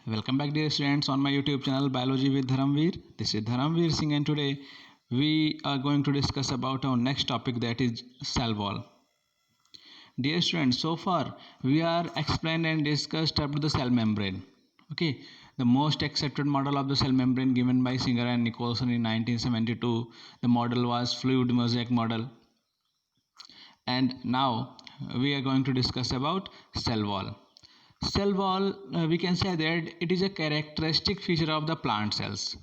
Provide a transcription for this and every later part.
Welcome back, dear students, on my YouTube channel Biology with Dharamveer. This is Dharamveer Singh, and today we are going to discuss about our next topic, that is cell wall. Dear students, so far we are explained and discussed up to the cell membrane. Okay, the most accepted model of the cell membrane given by Singer and Nicholson in 1972. The model was fluid mosaic model. And now we are going to discuss about cell wall. Cell wall, we can say that it is a characteristic feature of the plant cells.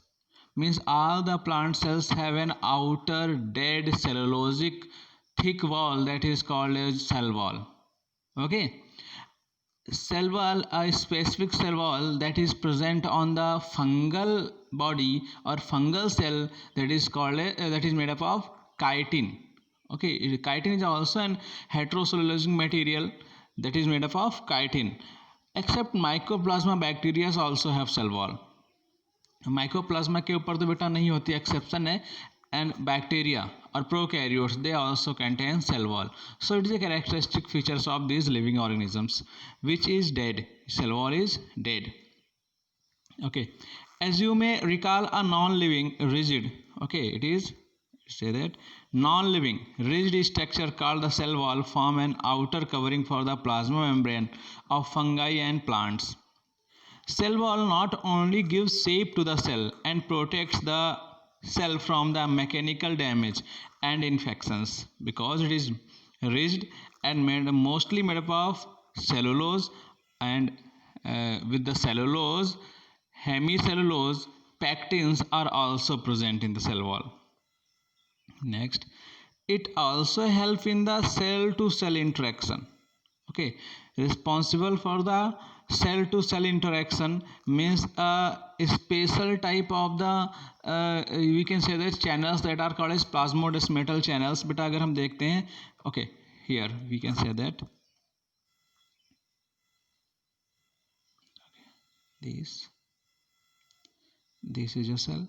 Means all the plant cells have an outer dead cellulosic thick wall that is called as cell wall. Okay, cell wall, a specific cell wall that is present on the fungal body or fungal cell, that is called that is made up of chitin. Okay, chitin is also an heterocellulosic material that is made up of chitin. Except mycoplasma bacteria also have cell wall. Mycoplasma के ऊपर तो बेटा नहीं होती, exception है. And bacteria or prokaryotes, they also contain cell wall. So it is a characteristic features of these living organisms which is dead. Cell wall is dead. Okay, as you may recall, a non-living rigid, okay, it is say that non-living rigid structure called the cell wall form an outer covering for the plasma membrane of fungi and plants. Cell wall not only gives shape to the cell and protects the cell from the mechanical damage and infections, because it is rigid and mostly made up of cellulose, and with the cellulose, hemicellulose, pectins are also present in the cell wall. Next, it also helps in the cell to cell interaction. Okay, responsible for the cell to cell interaction means a special type of the we can say that channels that are called as plasmodesmatal channels. बेटा अगर हम देखते हैं, okay, here we can say that this is a cell,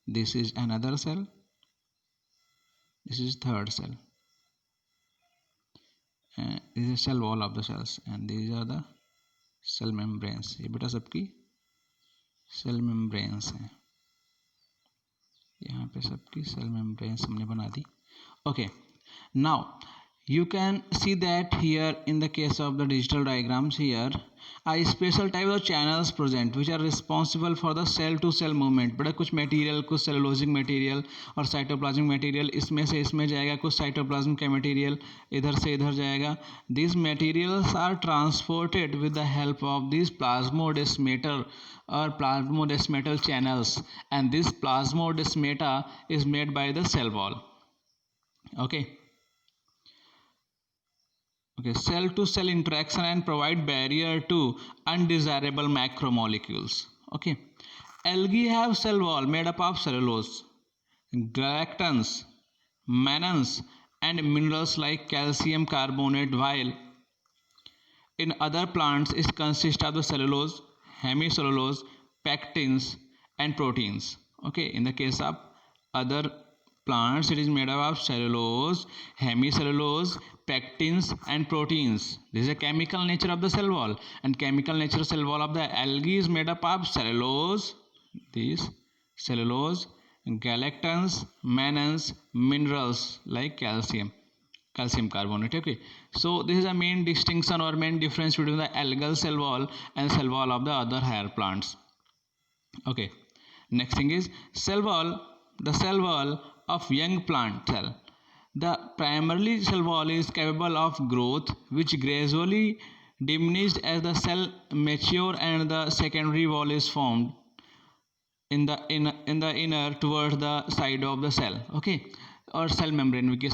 this is another cell, this is third cell. This is cell wall of the cells, and these are the cell membranes. ये बेटा सबकी cell membranes हैं. यहाँ पे सबकी cell membranes हमने बना दी. Okay, now you can see that here in the case of the digital diagrams, here a special type of channels present which are responsible for the cell to cell movement. बड़ा कुछ material, कुछ cellulosic material और cytoplasmic material इसमें से इसमें जाएगा, कुछ cytoplasm का material इधर से इधर जाएगा. These materials are transported with the help of these plasmodesmater or plasmodesmatal channels, and this plasmodesmata is made by the cell wall. Okay, cell to cell interaction and provide barrier to undesirable macromolecules. Okay, algae have cell wall made up of cellulose, galactans, mannans, and minerals like calcium carbonate, while in other plants it consists of the cellulose, hemicellulose, pectins, and proteins. Okay, in the case of other plants it is made up of cellulose, hemicellulose, pectins, and proteins. This is a chemical nature of the cell wall, and chemical nature cell wall of the algae is made up of cellulose, this cellulose, galactans, mannans, minerals like calcium carbonate. Okay, so this is a main distinction or main difference between the algal cell wall and cell wall of the other higher plants. Okay, next thing is cell wall, the cell wall of young plant cell. The primary cell wall is capable of growth, which gradually diminished as the cell mature, and the secondary wall is formed in the inner towards the side of the cell. Okay, और cell membrane के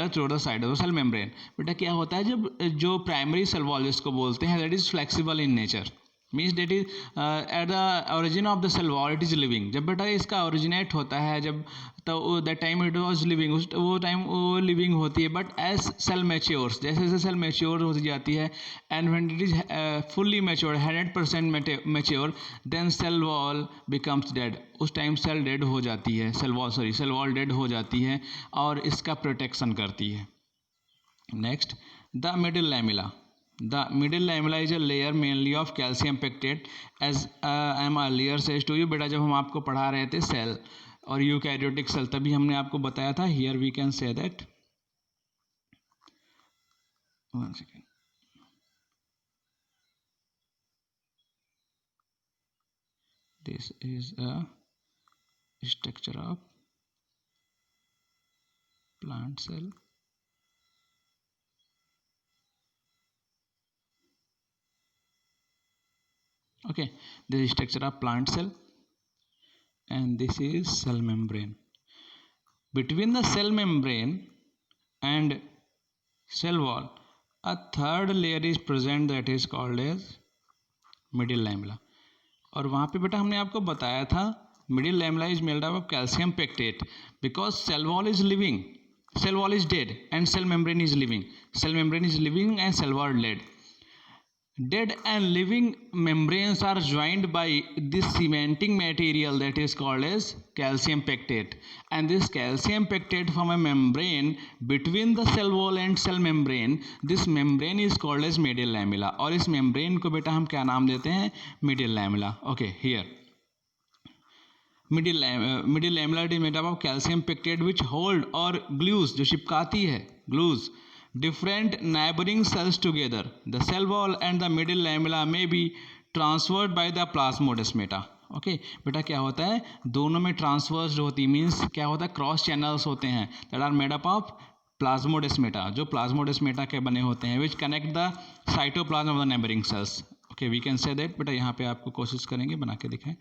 through the side of the cell membrane. बेटा क्या होता है, जब जो primary cell wall जिसको बोलते हैं, that is flexible in nature, means that is at the origin of the cell wall it is living. जब बेटा इसका ओरिजिनेट होता है, जब तो that time it was living, वो टाइम वो लिविंग होती है. बट एज सेल मैच्योर्स, जैसे जैसे सेल मैच्योर होती जाती है, and when it is fully mature 100% mature, then cell wall becomes dead. उस टाइम सेल डेड हो जाती है, सेल वॉल डेड हो जाती है और इसका प्रोटेक्शन करती है. Next, the middle lamella. The middle lamella is a layer mainly of calcium pectate, as I am earlier says to you. बेटा जब हम आपको पढ़ा रहे थे सेल और यूकैरियोटिक सेल, तभी हमने आपको बताया था. Here we can say that, one second, this is a structure of plant cell. Okay, this is structure of plant cell, and this is cell membrane. Between the cell membrane and cell wall, a third layer is present that is called as middle lamella. और वहाँ पे बेटा हमने आपको बताया था middle lamella is made up of calcium pectate, because cell wall is living, cell wall is dead, and cell membrane is living. Cell membrane is living and cell wall dead. Dead and living membranes are joined by this cementing material that is called as calcium pectate, and this calcium pectate form a membrane between the cell wall and cell membrane. This membrane is called as middle lamella, और इस membrane को बेटा हम क्या नाम देते हैं? Middle lamella. Okay, here middle lamella is made up of calcium pectate which hold or glues, जो चिपकाती है, glues different neighboring cells together. The cell wall and the middle lamella may be transferred by the plasmodesmata. Okay बेटा क्या होता है? दोनों में transverse होती, means क्या होता है? क्रॉस चैनल्स होते हैं that are made up of plasmodesmata, जो प्लाज्मोडेस्मेटा के बने होते हैं, which connect the cytoplasm of the neighbouring cells. Okay, we can say that. बेटा यहाँ पे आपको कोशिश करेंगे बना के दिखाएं.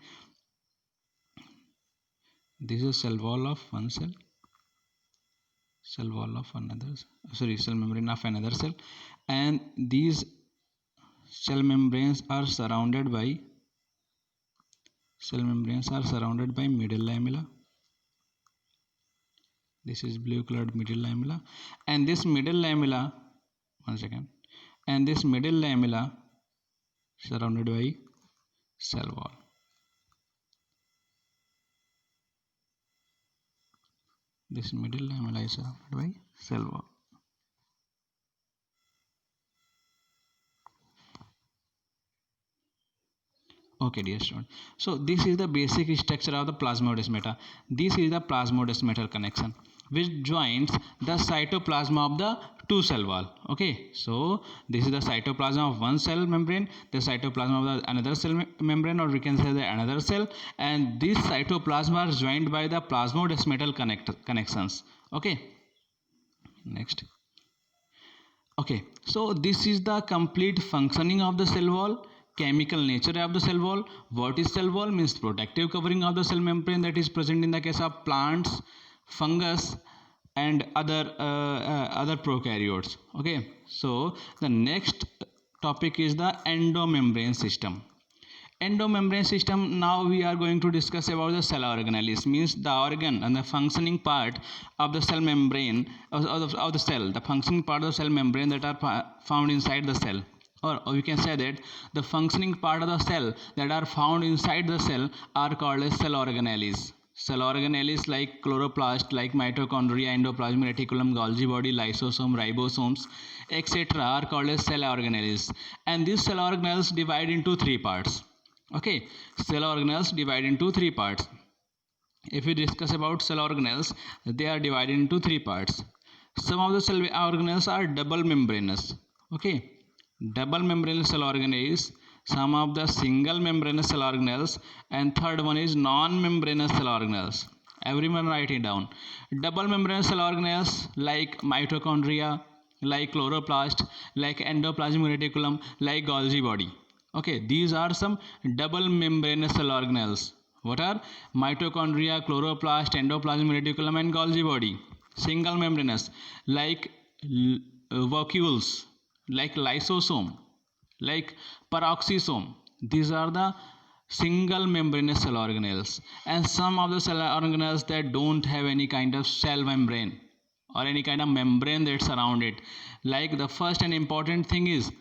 This is cell wall of one cell, cell wall of another, sorry, cell membrane of another cell, and these cell membranes are surrounded by middle lamella. This is blue colored middle lamella, and this middle lamella, one second, and this middle lamella surrounded by cell wall. This middle lamella is surrounded by cell wall. Okay, dear student. So this is the basic structure of the plasmodesmata. This is the plasmodesmatal connection which joins the cytoplasm of the two cell wall. Okay, so this is the cytoplasm of one cell membrane, the cytoplasm of the another cell membrane, or we can say the another cell, and this cytoplasm are joined by the plasmodesmatal connections. Okay, next. Okay, so this is the complete functioning of the cell wall. Chemical nature of the cell wall. What is cell wall? Means protective covering of the cell membrane that is present in the case of plants, fungus, and other prokaryotes. Okay, so the next topic is the endomembrane system. Endomembrane system, now we are going to discuss about the cell organelles, means the organ and the functioning part of the cell membrane of the cell, the functioning part of the cell membrane that are found inside the cell. Or we can say that the functioning part of the cell that are found inside the cell are called as cell organelles. Cell organelles like chloroplast, like mitochondria, endoplasmic reticulum, Golgi body, lysosome, ribosomes, etc. are called as cell organelles. And these cell organelles divide into three parts. Okay, cell organelles divide into three parts. If we discuss about cell organelles, they are divided into three parts. Some of the cell organelles are double membranous. Okay, double membranous cell organelles, some of the single membranous cell organelles, and third one is non-membranous cell organelles. Everyone write it down. Double membranous cell organelles like mitochondria, like chloroplast, like endoplasmic reticulum, like Golgi body. Okay, these are some double membranous cell organelles. What are? Mitochondria, chloroplast, endoplasmic reticulum, and Golgi body. Single membranous like vacuoles, like lysosome, like peroxisome. These are the single membranous cell organelles. And some of the cell organelles that don't have any kind of cell membrane or any kind of membrane that surround it. Like the first and important thing is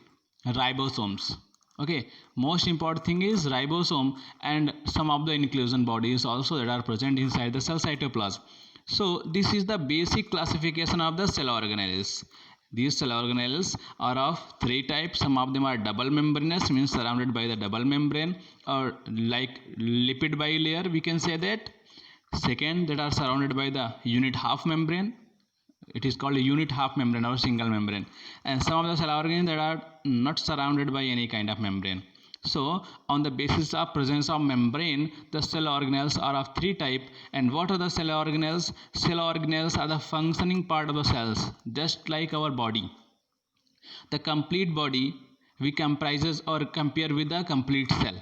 ribosomes. Okay, most important thing is ribosome, and some of the inclusion bodies also that are present inside the cell cytoplasm. So this is the basic classification of the cell organelles. These cell organelles are of three types. Some of them are double membranous, means surrounded by the double membrane, or like lipid bilayer, we can say that. Second, that are surrounded by the unit half membrane. It is called a unit half membrane or single membrane. And some of the cell organelles that are not surrounded by any kind of membrane. So on the basis of presence of membrane, the cell organelles are of three type. And what are the cell organelles? Cell organelles are the functioning part of the cells, just like our body. The complete body we comprises or compare with the complete cell.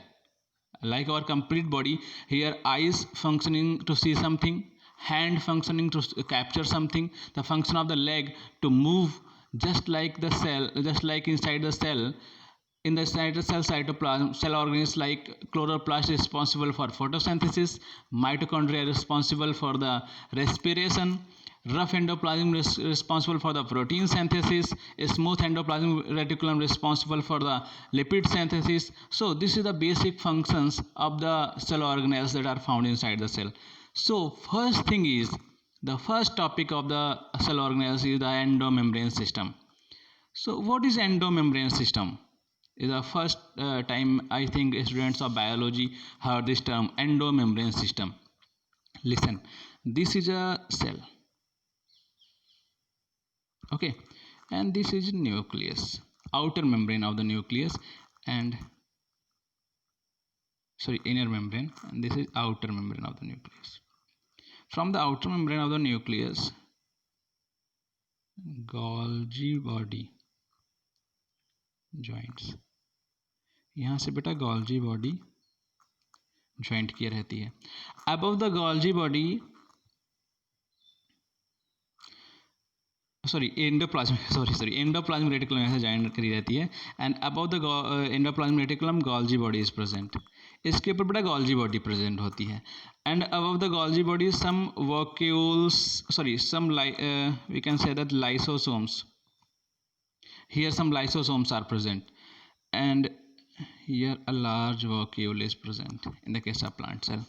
Like our complete body, here eyes functioning to see something, hand functioning to capture something, the function of the leg to move, just like the cell, just like inside the cell. In the cell cytoplasm, cell organelles like chloroplast is responsible for photosynthesis, mitochondria is responsible for the respiration, rough endoplasm is responsible for the protein synthesis, smooth endoplasmic reticulum responsible for the lipid synthesis. So this is the basic functions of the cell organelles that are found inside the cell. So first thing is, the first topic of the cell organelles is the endomembrane system. So what is endomembrane system? Is the first time I think students of biology heard this term, endomembrane system. Listen, this is a cell, okay, and this is nucleus, outer membrane of the nucleus, and inner membrane, and this is outer membrane of the nucleus. From the outer membrane of the nucleus, Golgi body joints, यहाँ से बेटा Golgi body joint किया रहती है. Above the Golgi body, endoplasmic reticulum यहाँ से joint करी रहती है. And above the endoplasmic reticulum Golgi body is present. इसके ऊपर बेटा Golgi body प्रेजेंट होती है. And above the Golgi body some vacuoles, some we can say that lysosomes. Here some lysosomes are present, and here a large vacuole is present in the case of plant cell.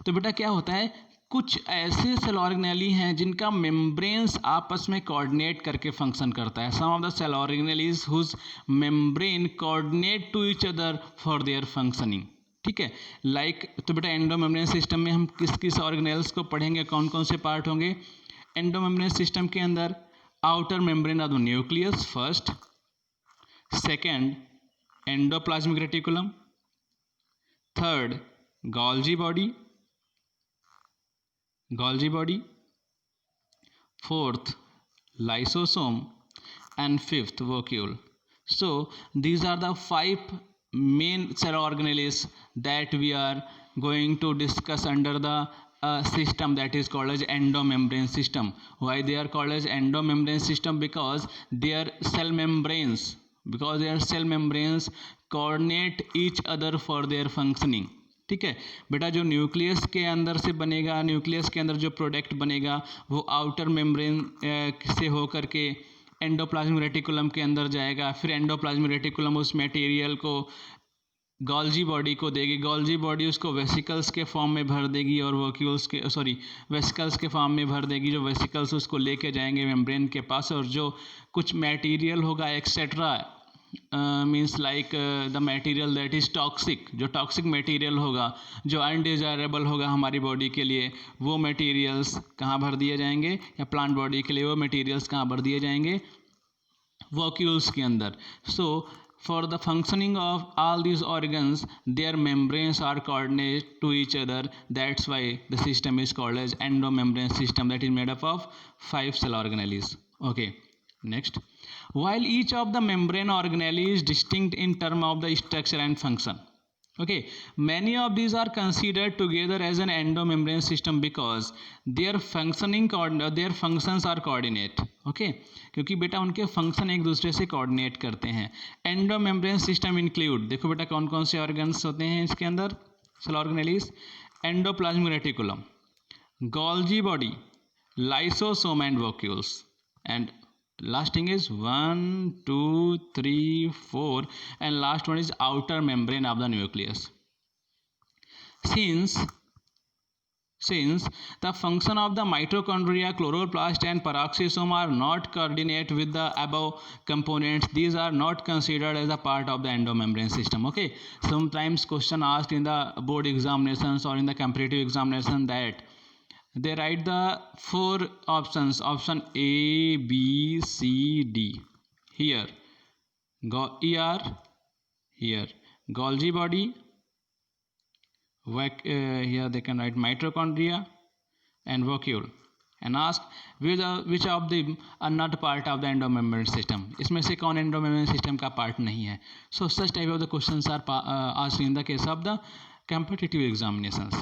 तो बेटा क्या होता है, कुछ ऐसे cell organelle हैं जिनका membranes आपस में कोऑर्डिनेट करके फंक्शन करता है. Some of the cell organelles whose membrane coordinate to each other for their functioning. ठीक है, लाइक तो बेटा एंडोमेम्ब्रेन सिस्टम में हम किस किस ऑर्गेनेल्स को पढ़ेंगे, कौन कौन से पार्ट होंगे. एंडोमेम्ब्रेन सिस्टम के अंदर outer membrane of the nucleus first, second endoplasmic reticulum, third Golgi body, fourth lysosome, and fifth vacuole. So these are the 5 main cell organelles that we are going to discuss under the system that is called as endomembrane system. Why they are called as endomembrane system? Because their cell membranes coordinate each other for their functioning. ठीक है बेटा, जो nucleus के अंदर से बनेगा, nucleus के अंदर जो प्रोडक्ट बनेगा वो आउटर मेम्ब्रेन से होकर के एंडोप्लाज्मिक रेटिकुलम के अंदर जाएगा. फिर एंडोप्लाज्मिक रेटिकुलम उस मटेरियल को Golgi बॉडी को देगी. Golgi बॉडी उसको वेसिकल्स के फॉर्म में भर देगी और वोक्यूल्स के वेसिकल्स के फॉर्म में भर देगी. जो वेसिकल्स उसको लेके जाएंगे मेम्ब्रेन के पास, और जो कुछ मटेरियल होगा etcetera, means like the material that is toxic, जो टॉक्सिक मटेरियल होगा, जो अनडिजायरेबल होगा हमारी बॉडी के लिए, वो मटेरियल्स कहाँ भर दिए जाएंगे, या प्लांट बॉडी के लिए वो मटेरियल्स कहाँ भर दिए जाएंगे, वोक्यूल्स के अंदर. सो for the functioning of all these organs, their membranes are coordinated to each other. That's why the system is called as endomembrane system, that is made up of 5 cell organelles. Okay, next. While each of the membrane organelle is distinct in terms of the structure and function, okay, many of these are considered together as an endomembrane system because their functions are coordinate. Okay, क्योंकि बेटा उनके function एक दूसरे से coordinate करते हैं. Endomembrane system include, देखो बेटा कौन कौन से ऑर्गन्स होते हैं इसके अंदर, cell organelles, endoplasmic reticulum, Golgi body, lysosome and vacuoles, and last thing is 1 2 3 4, and last one is outer membrane of the nucleus. Since since the function of the mitochondria, chloroplast and peroxisome are not coordinate with the above components, these are not considered as a part of the endomembrane system. Okay, sometimes question asked in the board examinations or in the comparative examination that they write the four options, option A, B, C, D. Here ER, here Golgi body, here they can write mitochondria and vacuole and ask which of them are not part of the endomembrane system. इसमें से कौन endomembrane system का part नहीं है. So such type of the questions are asked in the case of the competitive examinations.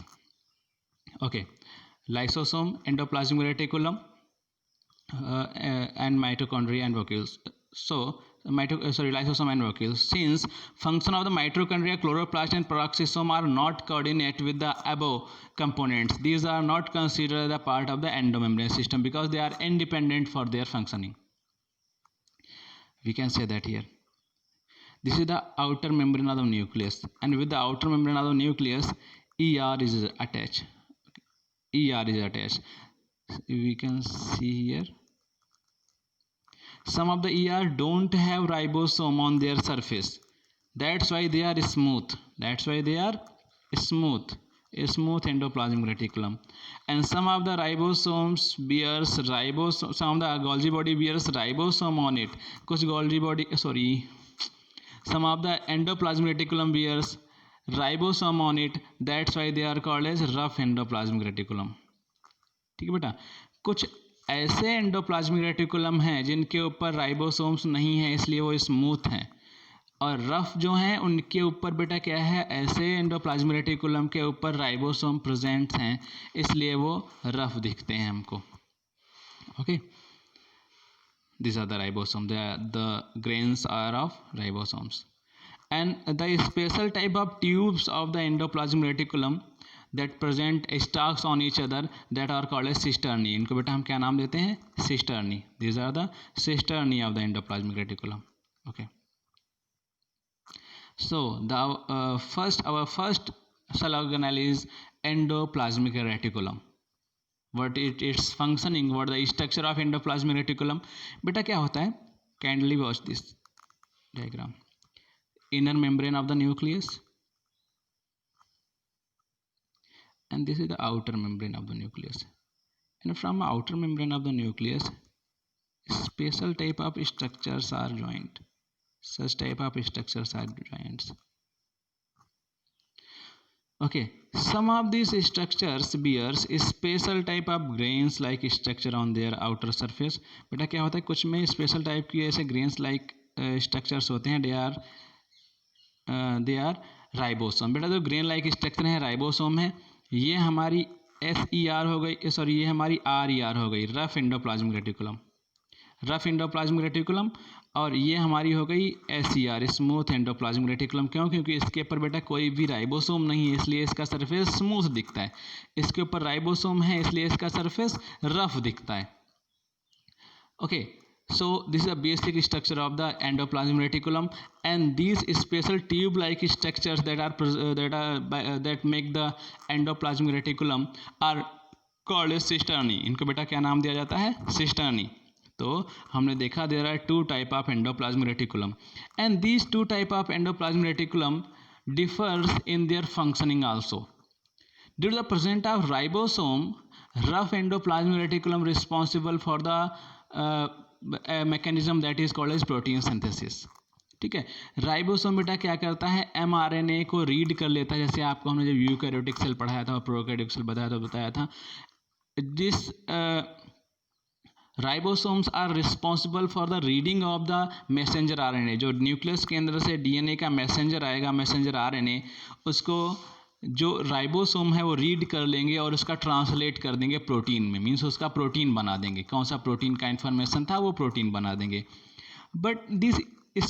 Okay, lysosome, endoplasmic reticulum, and mitochondria and vacuoles. So lysosome and vacuoles. Since function of the mitochondria, chloroplast and peroxisome are not coordinate with the above components, these are not considered a part of the endomembrane system because they are independent for their functioning. We can say that here. This is the outer membrane of the nucleus, and with the outer membrane of the nucleus, ER is attached. ER is attached. We can see here. Some of the ER don't have ribosome on their surface. That's why they are smooth. That's why they are smooth. A smooth endoplasmic reticulum. And some of the ribosomes bears ribosome. Some of the Golgi body bears ribosome on it. कुछ Golgi body, some of the endoplasmic reticulum bears ribosome on it. That's why they are called as rough endoplasmic reticulum. ठीक है बेटा. कुछ ऐसे endoplasmic reticulum हैं जिनके ऊपर ribosomes नहीं है, इसलिए वो स्मूथ हैं. और रफ जो हैं उनके ऊपर बेटा क्या है, ऐसे एंडोप्लाज्मिक रेटिकुलम के ऊपर राइबोसोम प्रेजेंट हैं, इसलिए वो रफ दिखते हैं हमको. Okay, these are the ribosome. The grains are of ribosomes. And the special type of tubes of the endoplasmic reticulum that present stalks on each other that are called as cisternae. इनको बेटा हम क्या नाम देते हैं, cisternae. These are the cisternae of the endoplasmic reticulum. Okay. So our first cell organelle is endoplasmic reticulum. What its functioning, what the structure of endoplasmic reticulum. बेटा क्या होता है, kindly watch this diagram. Inner membrane of the nucleus, and this is the outer membrane of the nucleus. And from outer membrane of the nucleus, special type of structures are joined. Such type of structures are joints. Okay, some of these structures bears special type of grains like structure on their outer surface. बेटा क्या होता है, कुछ में special type की ऐसे grains like structures होते हैं. They are ribosome. बेटा जो grain like structure है ribosome है. ये हमारी SER हो गई, ये हमारी RER हो गई, rough endoplasmic reticulum. Rough endoplasmic reticulum. और ये हमारी हो गई SER, स्मूथ एंडोप्लाज्मिक रेटिकुलम. क्यों? क्योंकि इसके ऊपर बेटा कोई भी राइबोसोम नहीं है, इसलिए इसका सरफेस स्मूथ दिखता है. इसके ऊपर राइबोसोम है, इसलिए इसका सरफेस रफ दिखता है. Okay, so this is the basic structure of the endoplasmic reticulum, and these special tube like structures that make the endoplasmic reticulum are called as cisternae. इनको बेटा क्या नाम दिया जाता है, cisternae. तो हमने देखा there are two type of endoplasmic reticulum, and these two type of endoplasmic reticulum differs in their functioning also. Due to the presence of ribosome, rough endoplasmic reticulum responsible for the mechanism that is called as protein synthesis. ठीक है, ribosome बेटा क्या करता है, mRNA को read कर लेता है. जैसे आपको हमने जब यूकैरियोटिक सेल पढ़ाया था और प्रोकैरियोटिक सेल बताया था. This ribosomes are responsible for the reading of the messenger RNA. जो न्यूक्लियस के अंदर से DNA का मैसेंजर आएगा, मैसेंजर RNA, उसको जो राइबोसोम है वो रीड कर लेंगे और उसका ट्रांसलेट कर देंगे प्रोटीन में. मीन्स उसका प्रोटीन बना देंगे. कौन सा प्रोटीन का इन्फॉर्मेशन था वो प्रोटीन बना देंगे. But this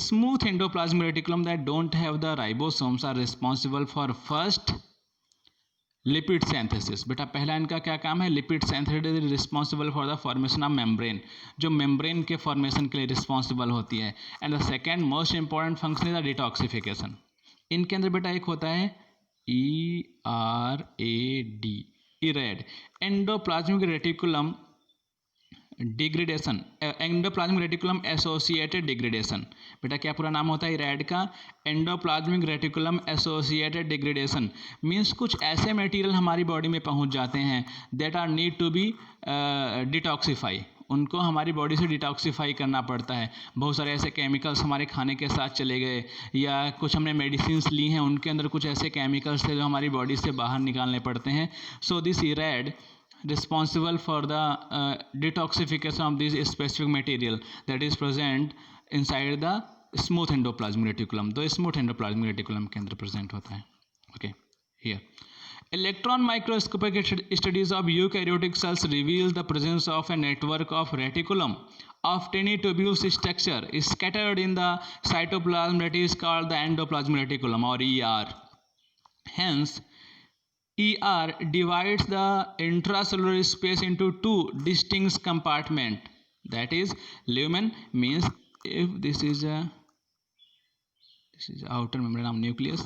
smooth endoplasmic reticulum that don't have the ribosomes are responsible for first lipid synthesis. बेटा पहला इनका क्या काम है, lipid synthesis. Responsible for the formation of membrane, जो मेम्ब्रेन के फॉर्मेशन के लिए रिस्पॉन्सिबल होती है. And the second most important function is the detoxification. इनके अंदर बेटा एक होता है ERAD, ERAD, endoplasmic reticulum degradation, endoplasmic reticulum associated degradation. बेटा क्या पूरा नाम होता है इरैड का? Endoplasmic reticulum associated degradation. Means कुछ ऐसे मटेरियल हमारी बॉडी में पहुंच जाते हैं that are need to be detoxify, उनको हमारी बॉडी से डिटॉक्सिफाई करना पड़ता है। बहुत सारे ऐसे केमिकल्स हमारे खाने के साथ चले गए, या कुछ हमने मेडिसिन्स ली हैं, उनके अंदर कुछ ऐसे केमिकल्स थे जो हमारी बॉडी से बाहर निकालने पड़ते हैं। सो दिस इरैड responsible for the detoxification of this specific material that is present inside the smooth endoplasmic reticulum, तो smooth endoplasmic reticulum के अंदर present होता है। okay, here electron microscopic studies of eukaryotic cells reveal the presence of a network of reticulum of tiny tubules structure is scattered in the cytoplasm that is called the endoplasmic reticulum or ER. Hence ER divides the intracellular space into two distinct compartments, that is lumen, means if this is outer membrane of nucleus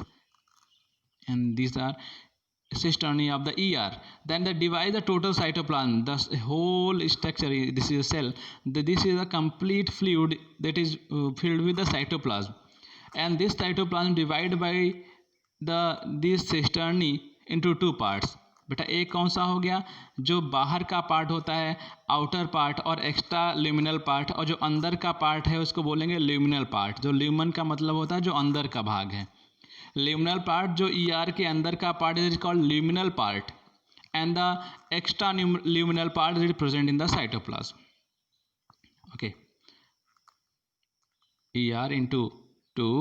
and these are cisternae of the ER, then they divide the total cytoplasm, thus whole structure, this is a cell, this is a complete fluid that is filled with the cytoplasm, and this cytoplasm divided by these cisternae into two parts. बेटा एक कौन सा हो गया? जो बाहर का part होता है आउटर पार्ट, और एक्स्ट्रा ल्यूमिनल पार्ट, और जो अंदर का पार्ट है उसको बोलेंगे ल्यूमिनल पार्ट। जो ल्यूमन का मतलब होता है जो अंदर का भाग है, ल्यूमिनल पार्ट जो ER के अंदर का part is called luminal part, and the extra luminal part is present in the cytoplasm. Okay, ER into two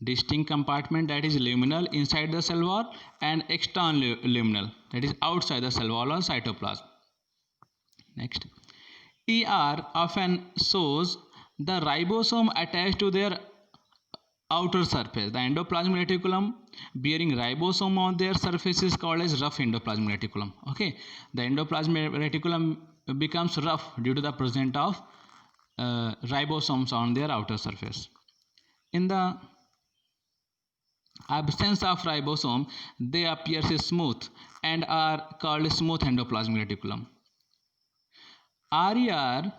distinct compartment, that is luminal inside the cell wall and external luminal, that is outside the cell wall or cytoplasm. Next, ER often shows the ribosome attached to their outer surface. The endoplasmic reticulum bearing ribosome on their surface is called as rough endoplasmic reticulum. Okay, the endoplasmic reticulum becomes rough due to the presence of ribosomes on their outer surface. In the absence of ribosome, they appear smooth and are called smooth endoplasmic reticulum. RER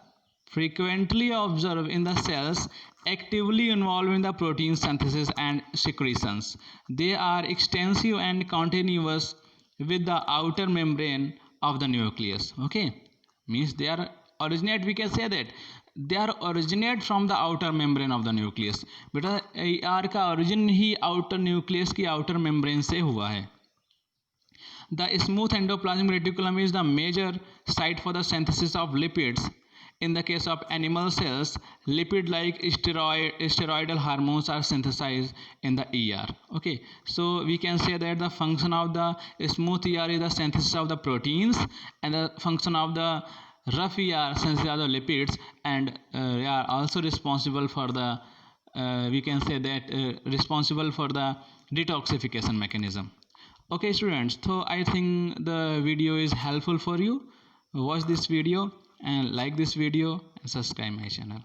frequently observed in the cells actively involved in the protein synthesis and secretions. They are extensive and continuous with the outer membrane of the nucleus. Okay, means they are originate, we can say that they are originate from the outer membrane of the nucleus. बेटा ER का origin ही outer nucleus की outer membrane से हुआ है. The smooth endoplasmic reticulum is the major site for the synthesis of lipids. In the case of animal cells, lipid-like steroidal hormones are synthesized in the ER. Okay, so we can say that the function of the smooth ER is the synthesis of the proteins, and the function of the rough ER synthesis of the lipids, and they are also responsible for the we can say that responsible for the detoxification mechanism. Okay students, so I think the video is helpful for you. Watch this video and like this video and subscribe my channel.